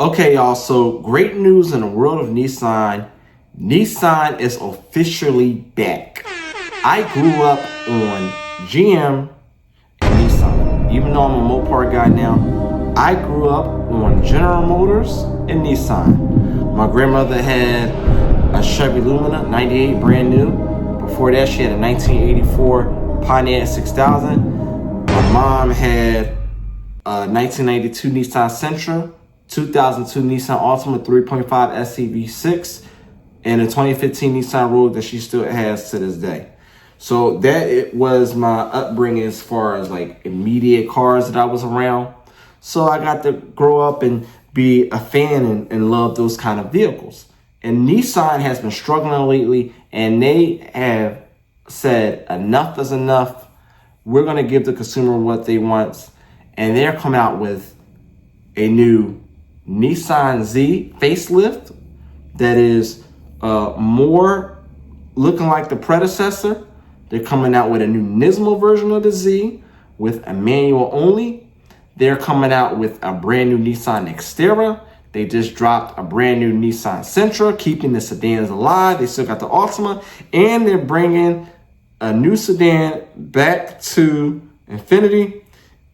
Okay, y'all, so great news in the world of Nissan. Nissan is officially back. I grew up on GM and Nissan. Even though I'm a Mopar guy now, I grew up on General Motors and Nissan. My grandmother had a Chevy Lumina, 98, brand new. Before that, she had a 1984 Pontiac 6000. My mom had a 1992 Nissan Sentra, 2002 Nissan Altima 3.5 SCV6, and a 2015 Nissan Rogue that she still has to this day. So that it was my upbringing as far as like immediate cars that I was around. So I got to grow up and be a fan and love those kind of vehicles. And Nissan has been struggling lately, and they have said enough is enough. We're going to give the consumer what they want. And they're coming out with a new Nissan Z facelift that is more looking like the predecessor. They're coming out with a new Nismo version of the Z with a manual only. They're coming out with a brand new Nissan Xterra. They just dropped a brand new Nissan Sentra, keeping the sedans alive. They still got the Altima, and they're bringing a new sedan back to Infiniti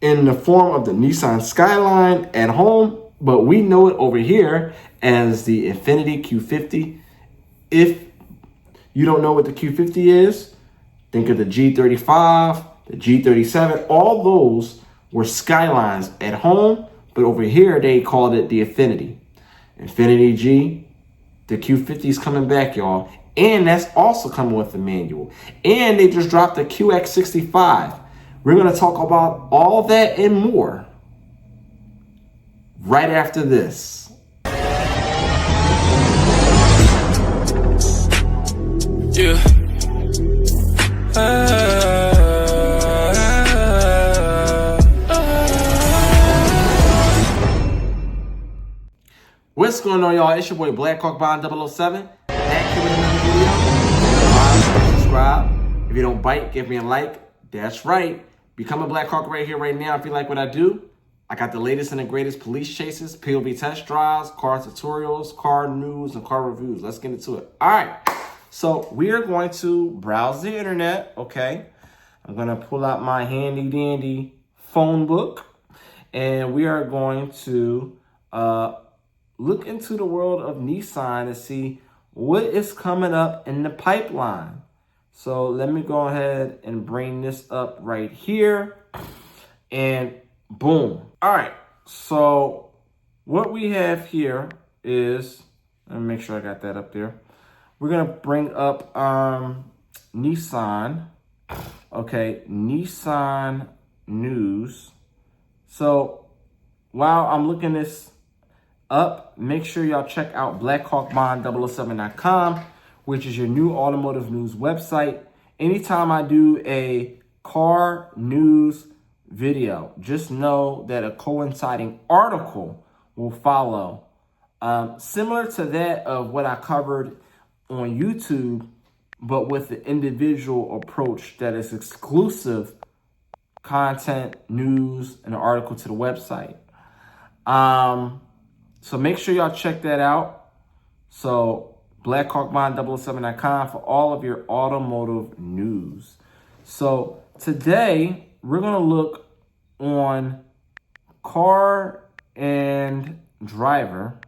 in the form of the Nissan Skyline at home, but we know it over here as the Infiniti Q50. If you don't know what the Q50 is, think of the G35, the G37. All those were Skylines at home, but over here they called it the Infiniti. Infiniti G, the Q50 is coming back, y'all. And that's also coming with the manual. And they just dropped the QX65. We're going to talk about all that and more right after this. Yeah. What's going on, y'all? It's your boy Blackhawk Bond 007. Back here with another video. Subscribe. If you don't bite, give me a like. That's right. Become a Blackhawk right here, right now. If you like what I do, I got the latest and the greatest police chases, POV test drives, car tutorials, car news, and car reviews. Let's get into it. All right. So we are going to browse the internet, okay? I'm going to pull out my handy dandy phone book, and we are going to look into the world of Nissan to see what is coming up in the pipeline. So let me go ahead and bring this up right here, and boom. All right, so what we have here is, let me make sure I got that up there. We're gonna bring up Nissan. Okay, Nissan news. So while I'm looking this up, make sure y'all check out blackhawkbond007.com, which is your new automotive news website. Anytime I do a car news video, just know that a coinciding article will follow. Similar to that of what I covered on YouTube, but with the individual approach that is exclusive content, news, and an article to the website. So make sure y'all check that out. So blackhawkbond007.com for all of your automotive news. So today we're going to look on car and driver.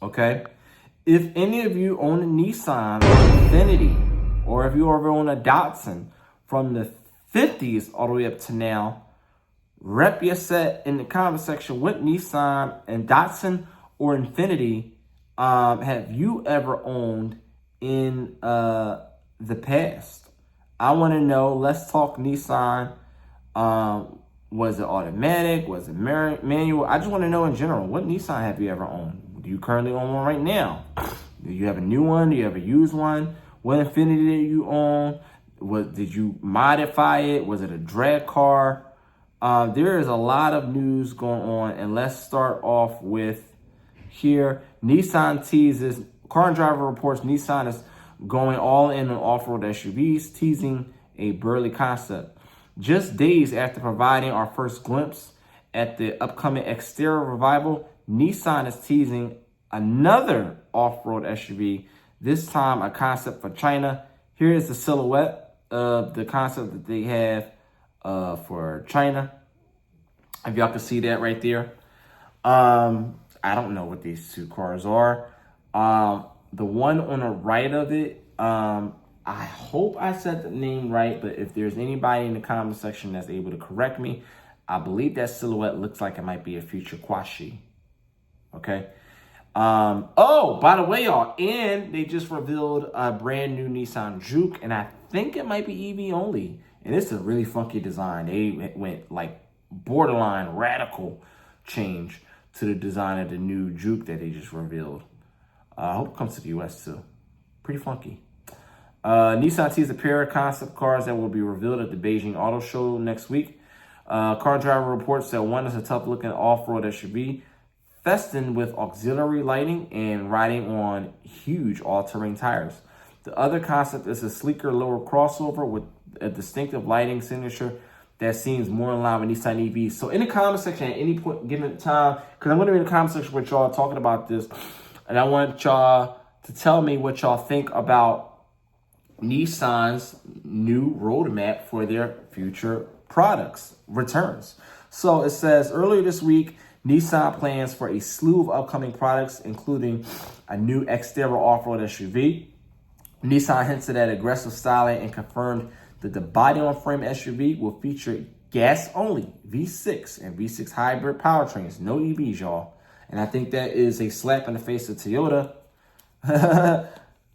Okay. If any of you own a Nissan or Infiniti, or if you ever own a Datsun from the 50s all the way up to now, rep your set in the comment section. What Nissan and Datsun or Infiniti have you ever owned in the past? I want to know. Let's talk Nissan. Was it automatic? Was it manual? I just want to know in general, what Nissan have you ever owned? Do you currently own one right now? Do you have a new one? Do you have a used one? What Infiniti did you own? Did you modify it? Was it a drag car? There is a lot of news going on, and let's start off with here. Nissan teases, Car and Driver reports Nissan is going all in on off-road SUVs, teasing a burly concept. Just days after providing our first glimpse at the upcoming Xterra revival, Nissan is teasing another off-road SUV, this time a concept for China. Here is the silhouette of the concept that they have for China. If y'all can see that right there. I don't know what these two cars are. The one on the right of it, I hope I said the name right, but if there's anybody in the comment section that's able to correct me, I believe that silhouette looks like it might be a future Kwashi. Okay. Oh, by the way, y'all, and they just revealed a brand new Nissan Juke, and I think it might be EV only. And it's a really funky design. They went like borderline radical change to the design of the new Juke that they just revealed. I hope it comes to the US too. Pretty funky. Nissan teased a pair of concept cars that will be revealed at the Beijing Auto Show next week. Car driver reports that one is a tough-looking off-road SUV, festooned with auxiliary lighting and riding on huge all-terrain tires. The other concept is a sleeker lower crossover with a distinctive lighting signature that seems more in line with Nissan EVs. So in the comment section at any point given time, because I'm going to be in the comment section with y'all talking about this, and I want y'all to tell me what y'all think about Nissan's new roadmap for their future products returns. So it says, earlier this week, Nissan plans for a slew of upcoming products, including a new exterior off-road SUV. Nissan hinted at aggressive styling and confirmed that the body-on-frame SUV will feature gas-only V6 and V6 hybrid powertrains, no EVs, y'all. And I think that is a slap in the face of Toyota,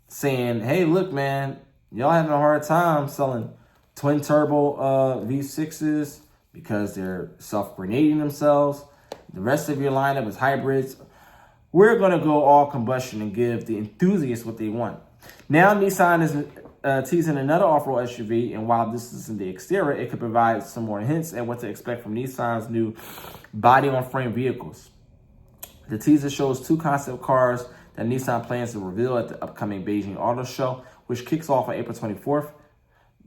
saying, hey, look, man, y'all having a hard time selling twin-turbo V6s because they're self-grenading themselves. The rest of your lineup is hybrids. We're going to go all combustion and give the enthusiasts what they want. Now Nissan is teasing another off-road SUV, and while this is in the exterior, it could provide some more hints at what to expect from Nissan's new body-on-frame vehicles. The teaser shows two concept cars that Nissan plans to reveal at the upcoming Beijing Auto Show, which kicks off on April 24th.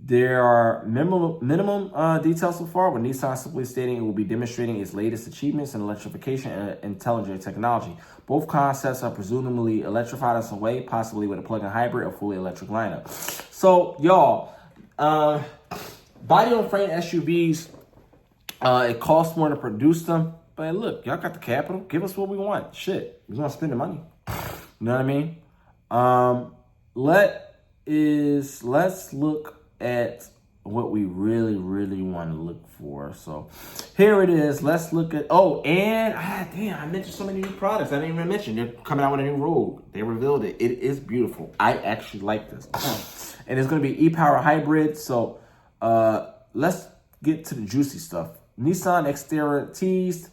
There are minimum details so far, with Nissan simply stating it will be demonstrating its latest achievements in electrification and intelligent technology. Both concepts are presumably electrified in some way, possibly with a plug-in hybrid or fully electric lineup. So, y'all, body-on-frame SUVs, it costs more to produce them. But look, y'all got the capital. Give us what we want. Shit, we want to spend the money. You know what I mean? Let's look at what we really want to look for. So here it is. Let's look at, I mentioned so many new products I didn't even mention. They're coming out with a new Rogue. They revealed it. It is beautiful. I actually like this. And it's going to be e-power hybrid. So let's get to the juicy stuff. Nissan Xterra teased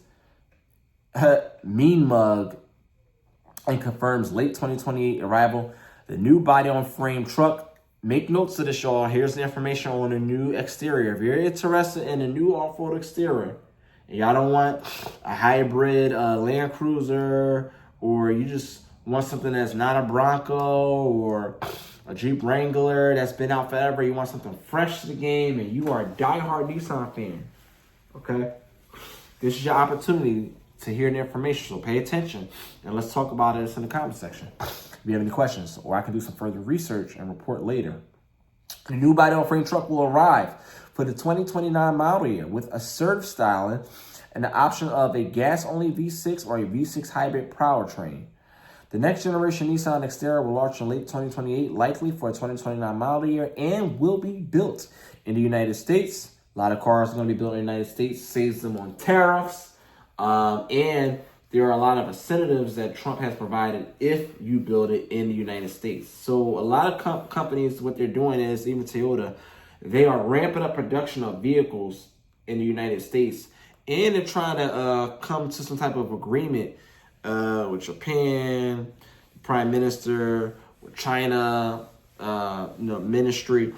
Mean Mug and confirms late 2028 arrival. The new body-on-frame truck. Make notes of this, y'all. Here's the information on the new exterior. If you're interested in a new off-road exterior, and y'all don't want a hybrid Land Cruiser, or you just want something that's not a Bronco or a Jeep Wrangler that's been out forever, you want something fresh to the game, and you are a diehard Nissan fan, okay? This is your opportunity to hear the information, so pay attention, and let's talk about it in the comment section. If you have any questions, or I can do some further research and report later. The new body-on-frame truck will arrive for the 2029 model year with assertive styling and the option of a gas-only V6 or a V6 hybrid powertrain. The next generation Nissan Xterra will launch in late 2028, likely for a 2029 model year, and will be built in the United States. A lot of cars are going to be built in the United States, saves them on tariffs, and there are a lot of incentives that Trump has provided if you build it in the United States. So a lot of companies, what they're doing is, even Toyota, they are ramping up production of vehicles in the United States. And they're trying to come to some type of agreement with Japan, Prime Minister, with China, ministry,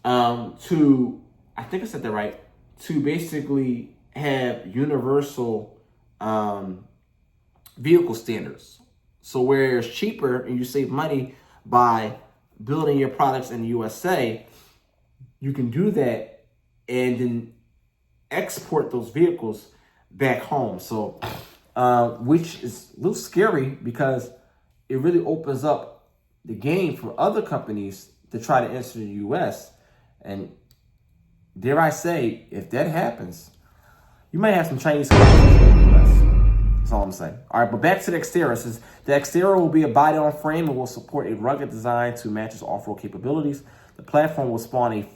to, I think I said that right, to basically have universal vehicle standards. So where it's cheaper and you save money by building your products in the USA, you can do that and then export those vehicles back home. So which is a little scary because it really opens up the game for other companies to try to enter the U.S. And dare I say, if that happens, you might have some Chinese companies in the U.S. That's all I'm saying. All right, but back to the exterior. It says the exterior will be a body-on-frame and will support a rugged design to match its off-road capabilities. The platform will spawn a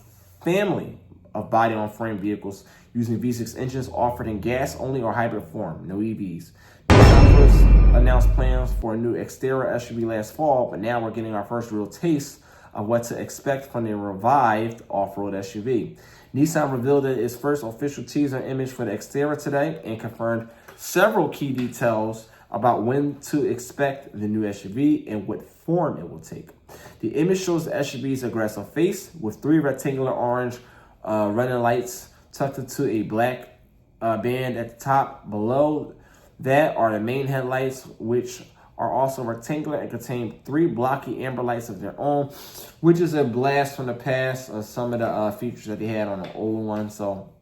family of body-on-frame vehicles using V6 engines offered in gas-only or hybrid form, no EVs. Nissan first announced plans for a new exterior SUV last fall, but now we're getting our first real taste of what to expect from the revived off-road SUV. Nissan revealed its first official teaser image for the exterior today and confirmed several key details about when to expect the new SUV and what form it will take. The image shows the SUV's aggressive face with 3 rectangular orange running lights tucked into a black band at the top. Below that are the main headlights, which are also rectangular and contain 3 blocky amber lights of their own, which is a blast from the past of some of the features that they had on the old one. So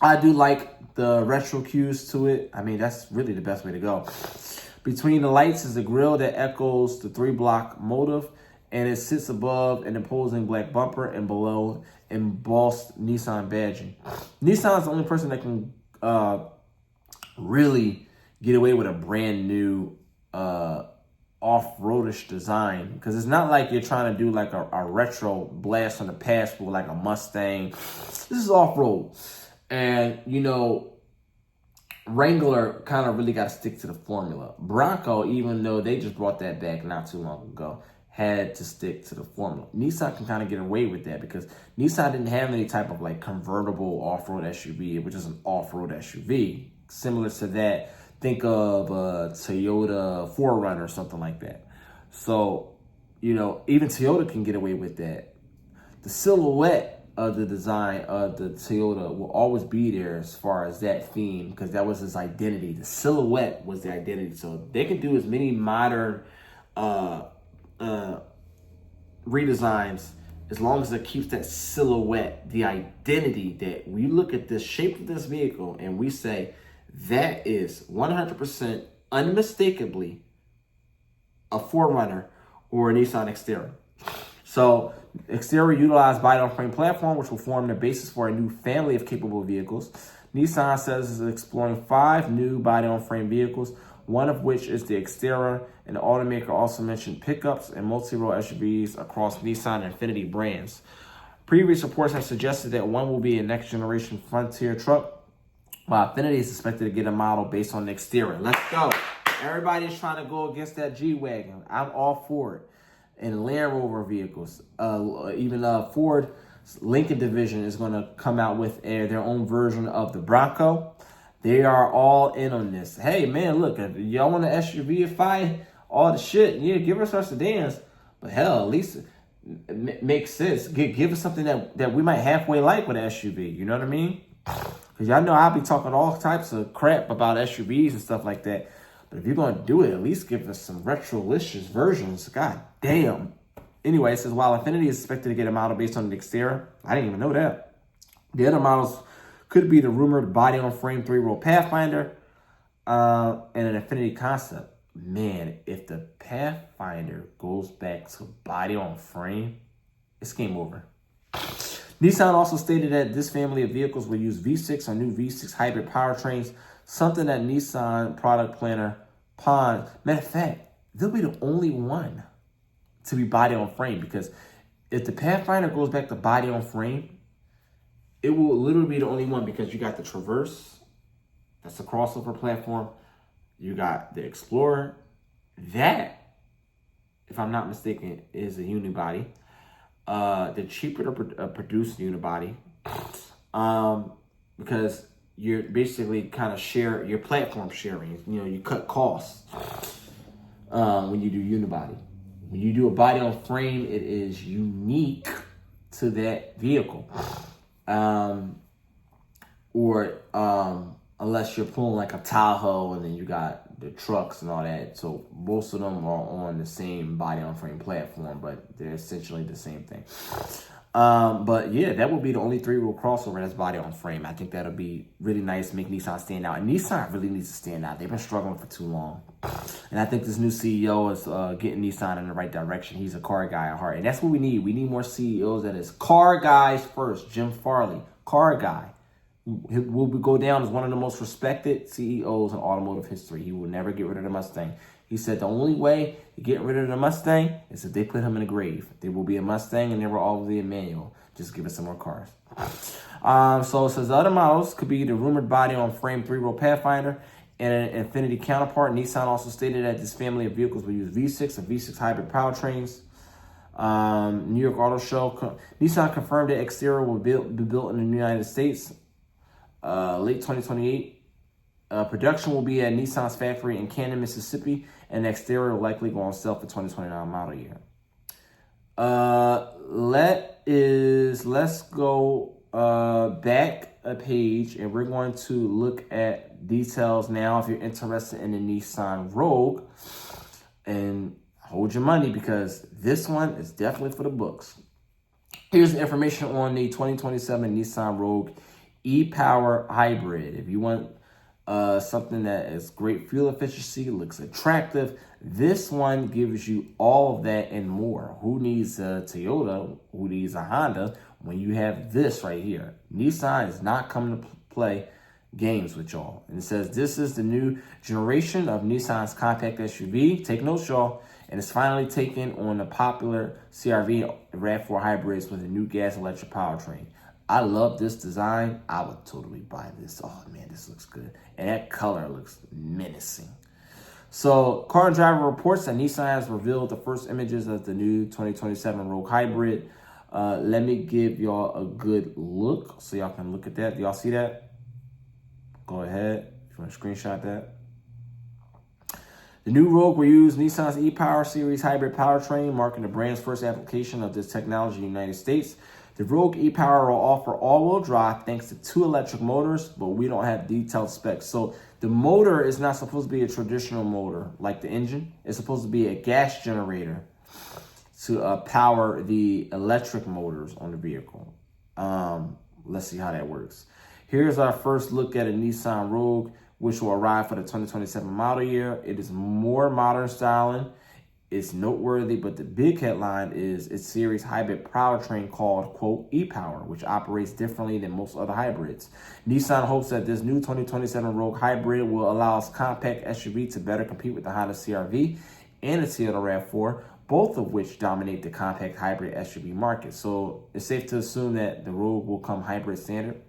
I do like the retro cues to it. I mean, that's really the best way to go. Between the lights is a grille that echoes the 3-block motive, and it sits above an imposing black bumper and below embossed Nissan badging. Nissan is the only person that can really get away with a brand new off-roadish design, because it's not like you're trying to do like a retro blast from the past with like a Mustang. This is off-road, and you know, Wrangler kind of really got to stick to the formula. Bronco, even though they just brought that back not too long ago, had to stick to the formula. Nissan can kind of get away with that because Nissan didn't have any type of like convertible off-road SUV, which is an off-road SUV similar to that. Think of a Toyota 4Runner or something like that. So, you know, even Toyota can get away with that. The silhouette of the design of the Toyota will always be there as far as that theme, because that was his identity. The silhouette was the identity. So they can do as many modern redesigns as long as it keeps that silhouette, the identity that we look at the shape of this vehicle and we say, that is 100% unmistakably a 4Runner or a Nissan exterior. So, exterior utilized body-on-frame platform, which will form the basis for a new family of capable vehicles. Nissan says it's exploring 5 new body-on-frame vehicles, one of which is the exterior, and the automaker also mentioned pickups and multi-role SUVs across Nissan Infiniti brands. Previous reports have suggested that one will be a next-generation Frontier truck, while Infiniti is expected to get a model based on the exterior. Let's go. Everybody's trying to go against that G-Wagon. I'm all for it. And Land Rover vehicles. Even Ford Lincoln division is going to come out with their own version of the Bronco. They are all in on this. Hey, man, look, if y'all want an SUV-ify all the shit, yeah, give us our sedans. But hell, at least it makes sense. Give us something that we might halfway like with an SUV. You know what I mean? Because y'all know I'll be talking all types of crap about SUVs and stuff like that. But if you're going to do it, at least give us some retrolicious versions. God damn. Anyway, it says, while Infiniti is expected to get a model based on the exterior, I didn't even know that. The other models could be the rumored body-on-frame 3-row Pathfinder and an Infiniti Concept. Man, if the Pathfinder goes back to body-on-frame, it's game over. Nissan also stated that this family of vehicles will use V6 or new V6 hybrid powertrains, something that Nissan product planner Pond. Matter of fact, they'll be the only one to be body on frame, because if the Pathfinder goes back to body on frame, it will literally be the only one, because you got the Traverse, that's a crossover platform. You got the Explorer, that, if I'm not mistaken, is a unibody. They're cheaper to produce unibody, because you're basically kind of share your platform sharing. You know, you cut costs when you do unibody. When you do a body on frame, it is unique to that vehicle, unless you're pulling like a Tahoe and then you got the trucks and all that. So most of them are on the same body on frame platform, but they're essentially the same thing. But yeah, that would be the only three-wheel crossover that's body on frame. I think that'll be really nice, make Nissan stand out. And Nissan really needs to stand out. They've been struggling for too long. And I think this new CEO is getting Nissan in the right direction. He's a car guy at heart. And that's what we need. We need more CEOs that is car guys first. Jim Farley, car guy. He will go down as one of the most respected CEOs in automotive history. He will never get rid of the Mustang. He said the only way to get rid of the Mustang is if they put him in a grave. There will be a Mustang and there will always be a manual. Just give us some more cars. So it says the other models could be the rumored body on frame three-row Pathfinder and an Infiniti counterpart. Nissan also stated that this family of vehicles will use V6 and V6 hybrid powertrains. New York Auto Show. Nissan confirmed that exterior will be built in the United States late 2028. Production will be at Nissan's factory in Canton, Mississippi, and the exterior will likely go on sale for 2029 model year. Let's go back a page, and we're going to look at details now if you're interested in the Nissan Rogue. And hold your money because this one is definitely for the books. Here's the information on the 2027 Nissan Rogue e-Power Hybrid. If you want something that is great fuel efficiency, looks attractive, this one gives you all of that and more. Who needs a Toyota? Who needs a Honda when you have this right here? Nissan is not coming to play games with y'all. And it says this is the new generation of Nissan's compact SUV. Take notes, y'all. And it's finally taken on the popular CR-V RAV4 hybrids with a new gas electric powertrain. I love this design. I would totally buy this. Oh man, this looks good. And that color looks menacing. So Car and Driver reports that Nissan has revealed the first images of the new 2027 Rogue Hybrid. Let me give y'all a good look so y'all can look at that. Do y'all see that? Go ahead if you want to screenshot that. The new Rogue will use Nissan's e-Power Series hybrid powertrain, marking the brand's first application of this technology in the United States. The Rogue e-Power will offer all-wheel drive thanks to 2 electric motors, but we don't have detailed specs. So the motor is not supposed to be a traditional motor like the engine. It's supposed to be a gas generator to power the electric motors on the vehicle. Let's see how that works. Here's our first look at a Nissan Rogue, which will arrive for the 2027 model year. It is more modern styling. It's noteworthy, but the big headline is its series hybrid powertrain called, quote, e-Power, which operates differently than most other hybrids. Nissan hopes that this new 2027 Rogue Hybrid will allow its compact SUV to better compete with the Honda CR-V and the Toyota RAV4, both of which dominate the compact hybrid SUV market. So it's safe to assume that the Rogue will come hybrid standard.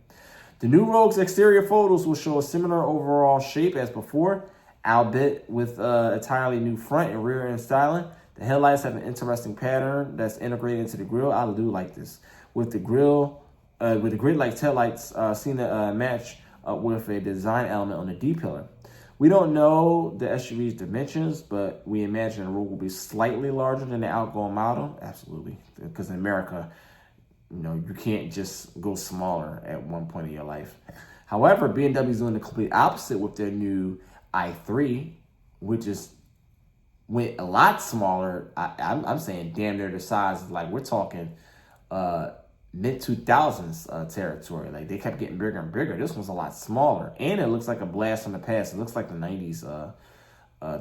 The new Rogue's exterior photos will show a similar overall shape as before, albeit with entirely new front and rear end styling. The headlights have an interesting pattern that's integrated into the grille. I do like this. With the grille, with the grid-like taillights seen to match with a design element on the D-pillar. We don't know the SUV's dimensions, but we imagine the Rogue will be slightly larger than the outgoing model. Absolutely, because in America, you know, you can't just go smaller at one point in your life. However, BMW is doing the complete opposite with their new i3, which went a lot smaller. I'm saying damn near the size. Like we're talking mid 2000s territory. Like they kept getting bigger and bigger. This one's a lot smaller, and it looks like a blast from the past. It looks like the 90s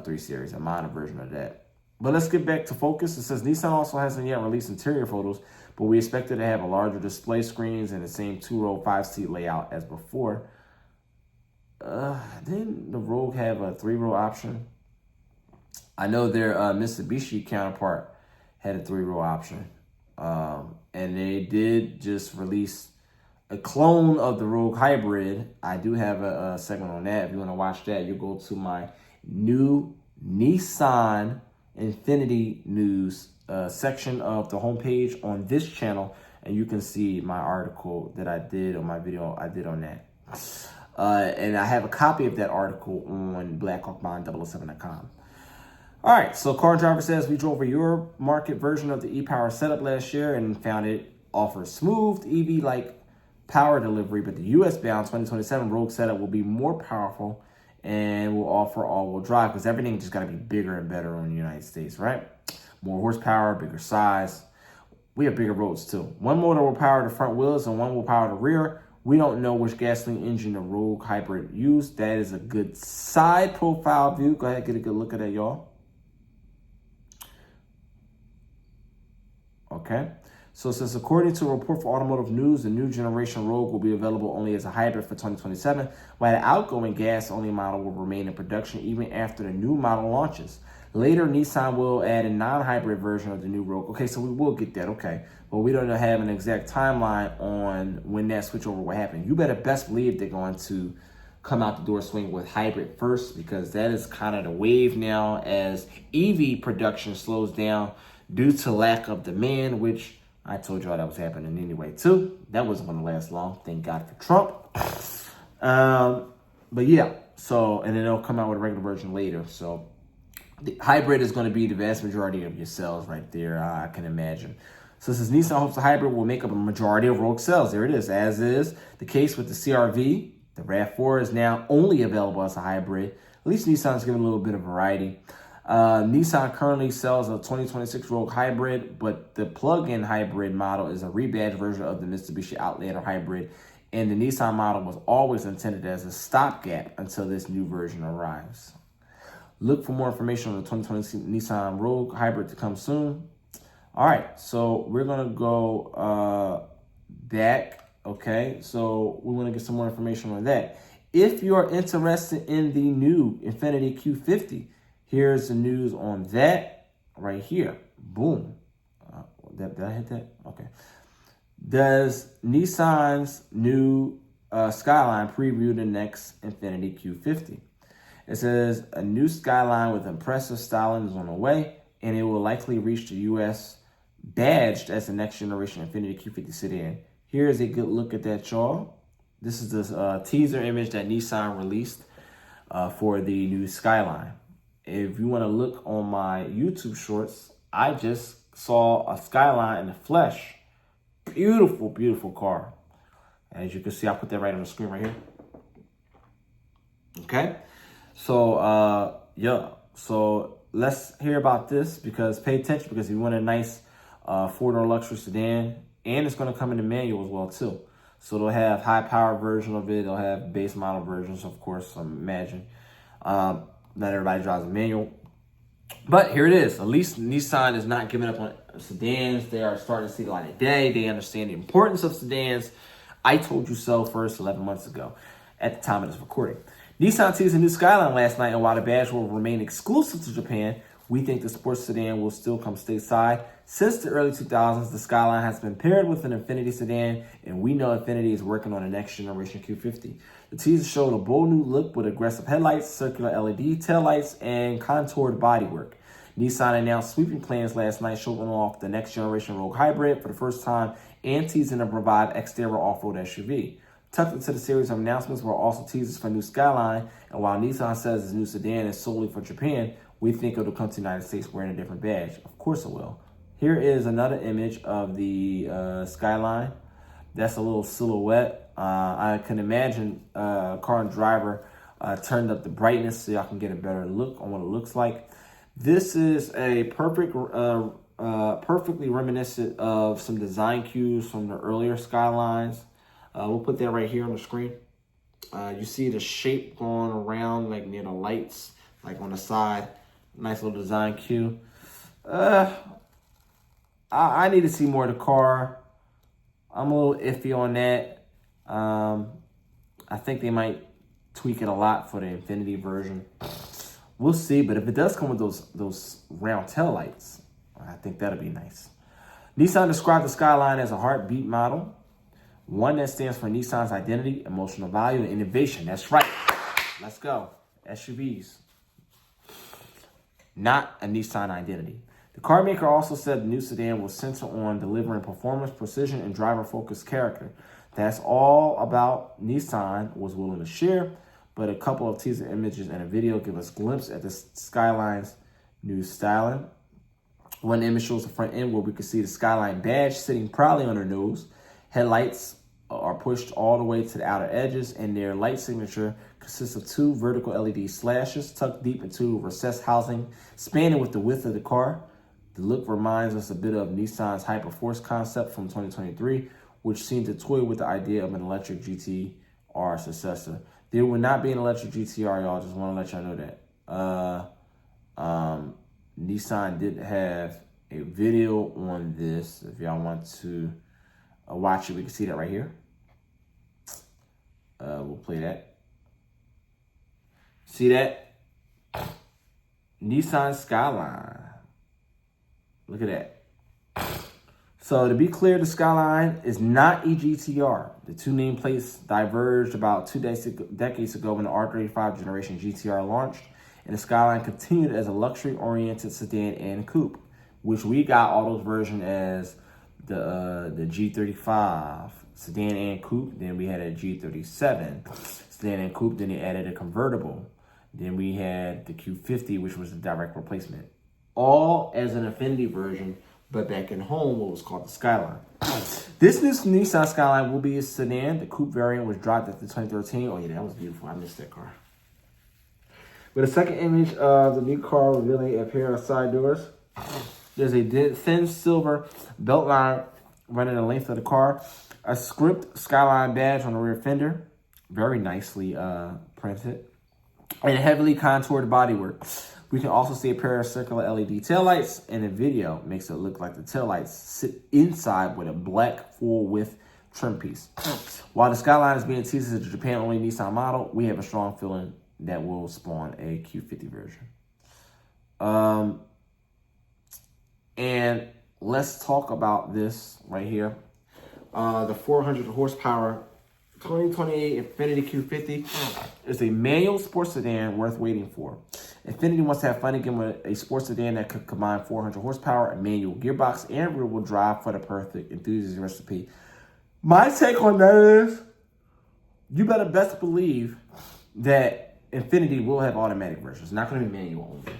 3 Series, a modern version of that. But let's get back to focus. It says Nissan also hasn't yet released interior photos, but we expect it to have a larger display screens and the same 2-row 5-seat layout as before. Didn't the Rogue have a 3-row option? I know their Mitsubishi counterpart had a 3-row option. And they did just release a clone of the Rogue Hybrid. I do have a segment on that. If you want to watch that, you go to my new Nissan Infiniti news section of the homepage on this channel, and you can see my article that I did on my video I did on that. And I have a copy of that article on blackhawkbond007.com. All right, so Car Driver says we drove a Europe market version of the e-Power setup last year and found it offers smooth EV-like power delivery, but the US-bound 2027 Rogue setup will be more powerful and will offer all-wheel drive because everything just got to be bigger and better in the United States, right? More horsepower, bigger size. We have bigger roads too. One motor will power the front wheels and one will power the rear. We don't know which gasoline engine the Rogue Hybrid used. That is a good side profile view. Go ahead, get a good look at that, y'all. Okay. So it says, according to a report for Automotive News, the new generation Rogue will be available only as a hybrid for 2027, while the outgoing gas-only model will remain in production even after the new model launches. Later, Nissan will add a non-hybrid version of the new Rogue. Okay, so we will get that, okay. But we don't have an exact timeline on when that switchover will happen. You better best believe they're going to come out the door swing with hybrid first, because that is kind of the wave now as EV production slows down due to lack of demand, which I told y'all that was happening anyway too. That wasn't going to last long. Thank God for Trump. But yeah, so, and then they'll come out with a regular version later. So the hybrid is going to be the vast majority of your sales right there, I can imagine. So this is Nissan hopes the hybrid will make up a majority of Rogue sales. There it is, as is the case with the CR-V. The RAV4 is now only available as a hybrid. At least Nissan's giving a little bit of variety. Nissan currently sells a 2026 Rogue Hybrid, but the plug-in hybrid model is a rebadged version of the Mitsubishi Outlander Hybrid, and the Nissan model was always intended as a stopgap until this new version arrives. Look for more information on the 2026 Nissan Rogue Hybrid to come soon. All right, so we're going to go back, okay? So we want to get some more information on that. If you're interested in the new Infiniti Q50, here's the news on that right here. Boom. Did I hit that? Okay. Does Nissan's new Skyline preview the next Infiniti Q50? It says a new Skyline with impressive styling is on the way, and it will likely reach the U.S. badged as the next generation Infiniti Q50 sedan. Here's a good look at that, y'all. This is the teaser image that Nissan released for the new Skyline. If you want to look on my YouTube shorts, I just saw a Skyline in the flesh. Beautiful, beautiful car. As you can see, I'll put that right on the screen right here. Okay. So, yeah. So let's hear about this, because pay attention, because if you want a nice four-door luxury sedan, and it's going to come in the manual as well, too. So they'll have high-power version of it. They'll have base model versions, of course, I imagine. Not everybody drives a manual. But here it is. At least Nissan is not giving up on sedans. They are starting to see the light of day. They understand the importance of sedans. I told you so first 11 months ago at the time of this recording. Nissan teased a new Skyline last night, and while the badge will remain exclusive to Japan, we think the sports sedan will still come stateside. Since the early 2000s, the Skyline has been paired with an Infiniti sedan, and we know Infiniti is working on the next generation Q50. The teaser showed a bold new look with aggressive headlights, circular LED taillights, and contoured bodywork. Nissan announced sweeping plans last night, showing off the next generation Rogue Hybrid for the first time and teasing a revived exterior off-road SUV. Tucked into the series of announcements were also teasers for new Skyline, and while Nissan says its new sedan is solely for Japan, we think it'll come to the United States wearing a different badge. Of course it will. Here is another image of the Skyline. That's a little silhouette. I can imagine car and driver turned up the brightness so y'all can get a better look on what it looks like. This is a perfectly reminiscent of some design cues from the earlier Skylines. We'll put that right here on the screen. You see the shape going around like near the lights, like on the side. Nice little design cue. I need to see more of the car. I'm a little iffy on that. I think they might tweak it a lot for the Infiniti version. We'll see, but if it does come with those round tail lights, I think that'll be nice. Nissan described the Skyline as a heartbeat model, one that stands for Nissan's identity, emotional value, and innovation. That's right. Let's go. SUVs. Not a Nissan identity. The car maker also said the new sedan will center on delivering performance, precision, and driver-focused character. That's all about Nissan was willing to share, but a couple of teaser images and a video give us a glimpse at the Skyline's new styling. One image shows the front end where we can see the Skyline badge sitting proudly on her nose. Headlights are pushed all the way to the outer edges, and their light signature consists of two vertical LED slashes tucked deep into recessed housing, spanning with the width of the car. The look reminds us a bit of Nissan's Hyperforce concept from 2023, which seemed to toy with the idea of an electric GTR successor. There will not be an electric GTR, y'all. Just want to let y'all know that. Nissan did have a video on this. If y'all want to watch it, we can see that right here. We'll play that. See that? Nissan Skyline. Look at that. So to be clear, the Skyline is not a GTR. The two nameplates diverged about 2 decades ago when the R35 generation GTR launched, and the Skyline continued as a luxury-oriented sedan and coupe, which we got all those versions as the G35 sedan and coupe. Then we had a G37 sedan and coupe. Then they added a convertible. Then we had the Q50, which was a direct replacement. All as an Infiniti version, but back in home, what was called the Skyline. This new Nissan Skyline will be a sedan. The coupe variant was dropped after 2013. Oh yeah, that was beautiful. I missed that car. With a second image of the new car revealing a pair of side doors, there's a thin silver belt line running the length of the car, a script Skyline badge on the rear fender, very nicely printed, and heavily contoured bodywork. We can also see a pair of circular LED taillights, and the video makes it look like the taillights sit inside with a black full-width trim piece. While the Skyline is being teased as a Japan-only Nissan model, we have a strong feeling that will spawn a Q50 version. And let's talk about this right here. The 400 horsepower 2028 Infiniti Q50 is a manual sports sedan worth waiting for. Infiniti wants to have fun again with a sports sedan that could combine 400 horsepower, a manual gearbox, and rear-wheel drive for the perfect enthusiast recipe. My take on that is, you better best believe that Infiniti will have automatic versions. It's not going to be manual only.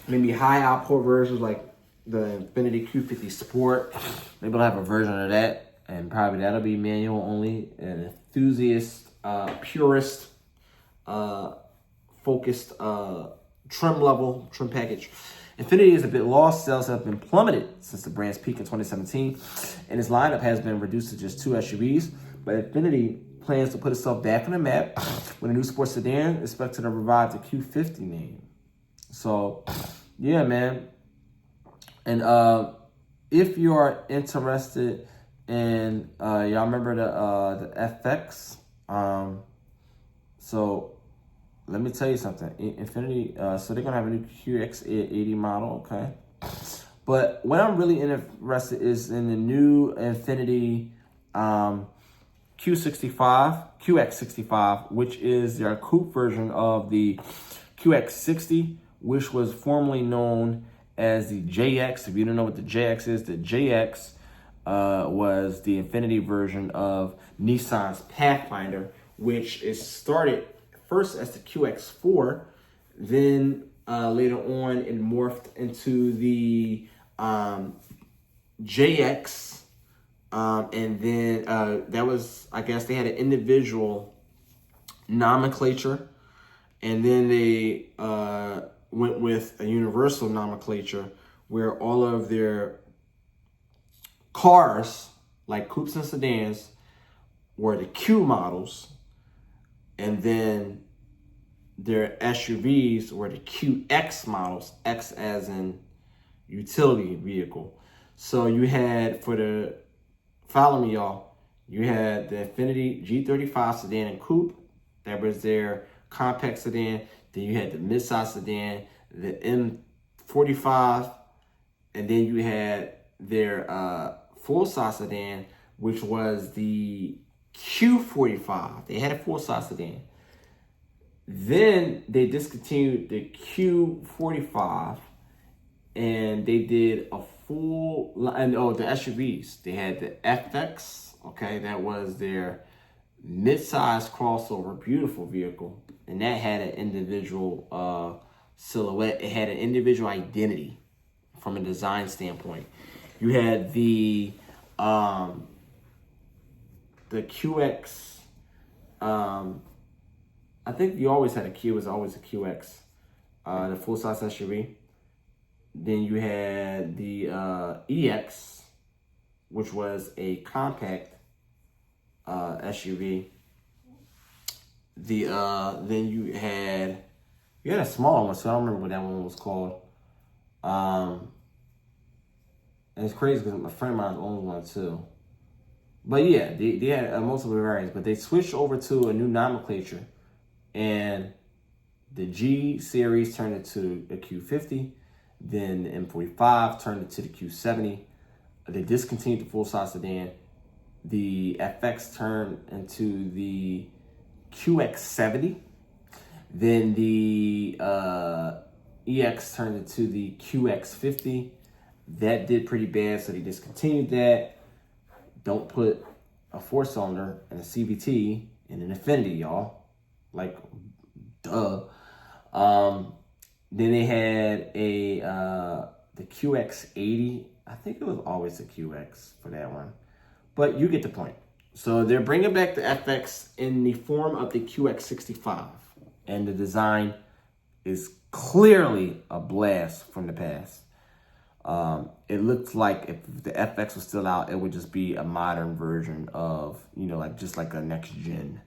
Maybe high output versions like the Infiniti Q50 Sport. Maybe they'll have a version of that. And probably that'll be manual only. An enthusiast, purist, focused trim package. Infiniti is a bit lost. Sales have been plummeted since the brand's peak in 2017. And its lineup has been reduced to just 2 SUVs. But Infiniti plans to put itself back on the map with a new sports sedan expected to revive the Q50 name. So, yeah, man. And if you are interested in, y'all remember the FX? So let me tell you something. Infiniti, so they're gonna have a new QX80 model, okay? But what I'm really interested is in the new Infiniti QX65, which is their coupe version of the QX60, which was formerly known as the JX. If you don't know what the JX is, the JX was the Infiniti version of Nissan's Pathfinder, which is started first as the QX4, then later on it morphed into the JX, and then that was, I guess they had an individual nomenclature, and then they went with a universal nomenclature where all of their cars, like coupes and sedans, were the Q models, and then their SUVs were the QX models, X as in utility vehicle. So you had, follow me y'all, you had the Infiniti G35 sedan and coupe, that was their compact sedan. Then you had the midsize sedan, the M45, and then you had their full-size sedan, which was the Q45. They had a full-size sedan. Then they discontinued the Q45, and they did a full, and the SUVs. They had the FX, okay, that was their mid-size crossover, beautiful vehicle, and that had an individual silhouette. It had an individual identity from a design standpoint. You had the QX. I think you always had a Q. It was always a QX, the full size SUV. Then you had the EX, which was a compact SUV. Then you had a smaller one, so I don't remember what that one was called. And it's crazy because my friend of mine owns one too. But yeah, they had multiple variants, but they switched over to a new nomenclature, and the G series turned into the Q50, then the M45 turned into the Q70. They discontinued the full-size sedan. The FX turned into the QX70. Then the EX turned into the QX50. That did pretty bad, so they discontinued that. Don't put a 4-cylinder and a CVT in an Infiniti, y'all. Like, duh. Then they had the QX80. I think it was always the QX for that one. But you get the point. So they're bringing back the FX in the form of the QX65. And the design is clearly a blast from the past. It looks like if the FX was still out, it would just be a modern version of, just like a next gen.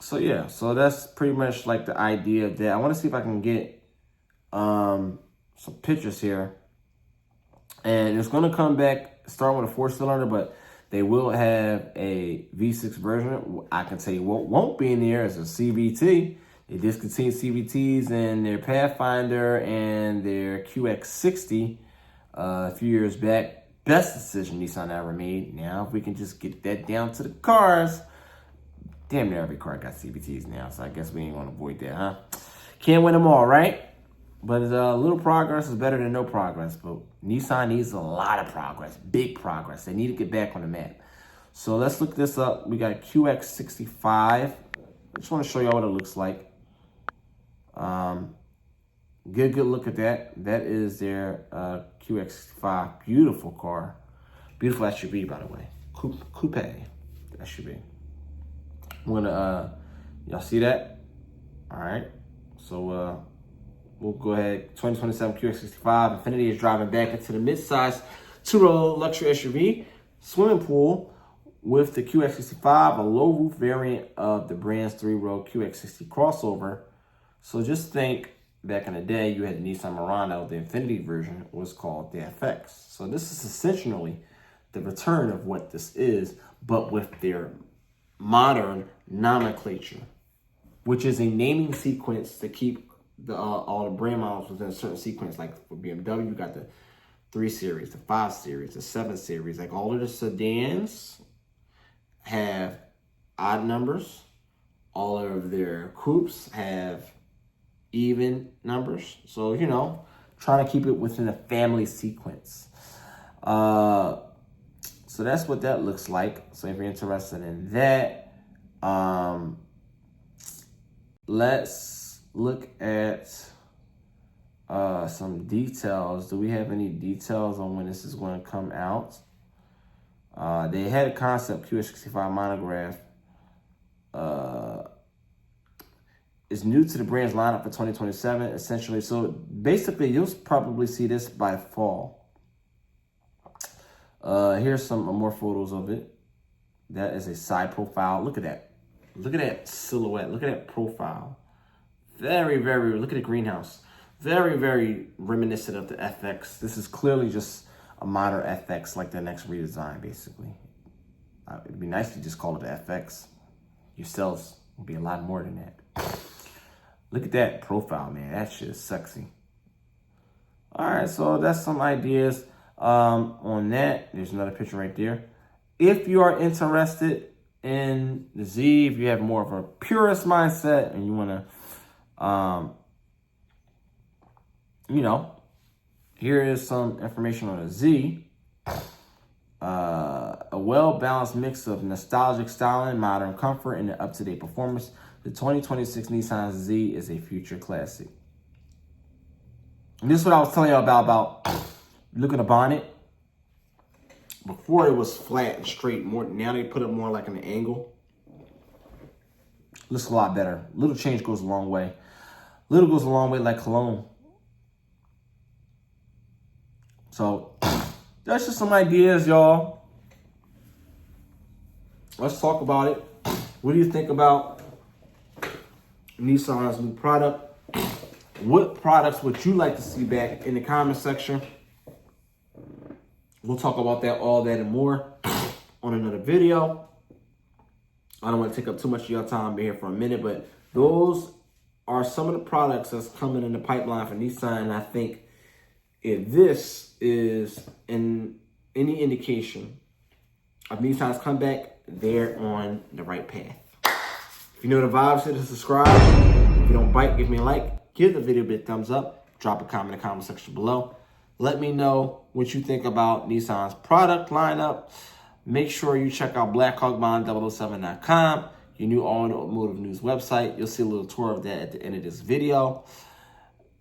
So yeah, so that's pretty much like the idea of that. I want to see if I can get some pictures here. And it's going to come back starting with a 4-cylinder, but they will have a V6 version. I can tell you what won't be in there is a CVT. They discontinued CVTs in their Pathfinder and their QX60 a few years back. Best decision Nissan ever made. Now, if we can just get that down to the cars, damn near every car got CVTs now, so I guess we ain't gonna avoid that, huh? Can't win them all, right? But a little progress is better than no progress. But Nissan needs a lot of progress, big progress. They need to get back on the map. So let's look this up. We got QX65. I just want to show y'all what it looks like. Good look at that. That is their QX65. Beautiful car. Beautiful SUV, by the way. Coupe SUV. I'm gonna, y'all see that? All right. So we'll go ahead. 2027 QX65. Infiniti is driving back into the mid-size two-row luxury SUV swimming pool with the QX65, a low-roof variant of the brand's 3-row QX60 crossover. So just think, back in the day, you had the Nissan Murano. The Infiniti version was called the FX. So this is essentially the return of what this is, but with their modern nomenclature, which is a naming sequence to keep all the brand models within a certain sequence. Like for BMW, you got the 3 Series, the 5 Series, the 7 Series. Like all of the sedans have odd numbers. All of their coupes have even numbers. So, trying to keep it within a family sequence. So that's what that looks like. So if you're interested in that, let's look at some details. Do we have any details on when this is going to come out? They had a concept QX65 monograph. Is new to the brand's lineup for 2027, essentially. So basically, you'll probably see this by fall. Here's some more photos of it. That is a side profile. Look at that. Look at that silhouette. Look at that profile. Very, very, look at the greenhouse. Very, very reminiscent of the FX. This is clearly just a modern FX, like the next redesign, basically. It'd be nice to just call it the FX. Your sales will be a lot more than that. Look at that profile, man. That shit is sexy. All right, so that's some ideas on that. There's another picture right there. If you are interested in the Z, if you have more of a purist mindset and you want to, here is some information on a Z. A well-balanced mix of nostalgic styling, modern comfort, and the up-to-date performance. The 2026 Nissan Z is a future classic. And this is what I was telling you about look at the bonnet. Before it was flat and straight. Now they put it more like an angle. Looks a lot better. Little change goes a long way. Little goes a long way like cologne. So that's just some ideas, y'all. Let's talk about it. What do you think about Nissan's new product? What products would you like to see back in the comment section? We'll talk about that, all that, and more on another video. I don't want to take up too much of your time, be here for a minute, but those are some of the products that's coming in the pipeline for Nissan. And I think if this is any indication of Nissan's comeback, they're on the right path. If you know the vibes, hit the subscribe. If you don't bite, give me a like. Give the video a big thumbs up. Drop a comment in the comment section below. Let me know what you think about Nissan's product lineup. Make sure you check out blackhawk007.com, your new automotive news website. You'll see a little tour of that at the end of this video.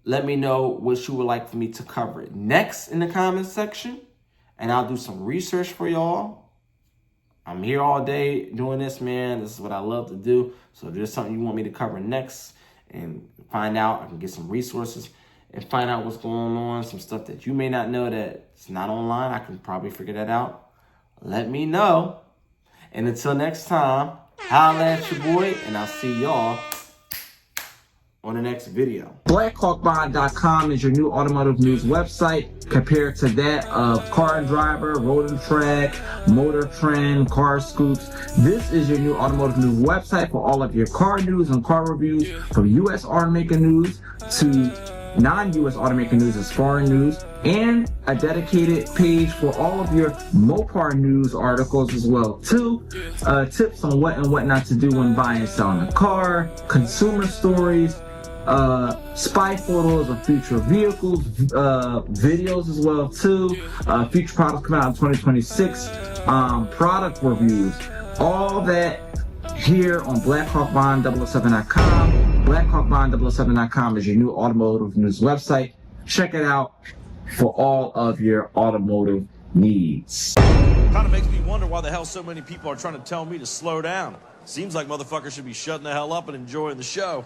Let me know what you would like for me to cover next in the comment section, and I'll do some research for y'all. I'm here all day doing this, man. This is what I love to do. So if there's something you want me to cover next and find out, I can get some resources and find out what's going on, some stuff that you may not know that's not online. I can probably figure that out. Let me know. And until next time, holla at your boy, and I'll see y'all on the next video. Blackhawk.com is your new automotive news website compared to that of Car and Driver, Road and Track, Motor Trend, Car Scoops. This is your new automotive news website for all of your car news and car reviews, from U.S. automaker news to non-U.S. automaker news as foreign news, and a dedicated page for all of your Mopar news articles as well too. Tips on what and what not to do when buying and selling a car, consumer stories, spy photos of future vehicles, videos as well too. Future products come out in 2026. Product reviews, all that here on blackhawk007.com. Blackhawk007.com is your new automotive news website. Check it out for all of your automotive needs. Kind of makes me wonder why the hell so many people are trying to tell me to slow down. Seems like motherfuckers should be shutting the hell up and enjoying the show.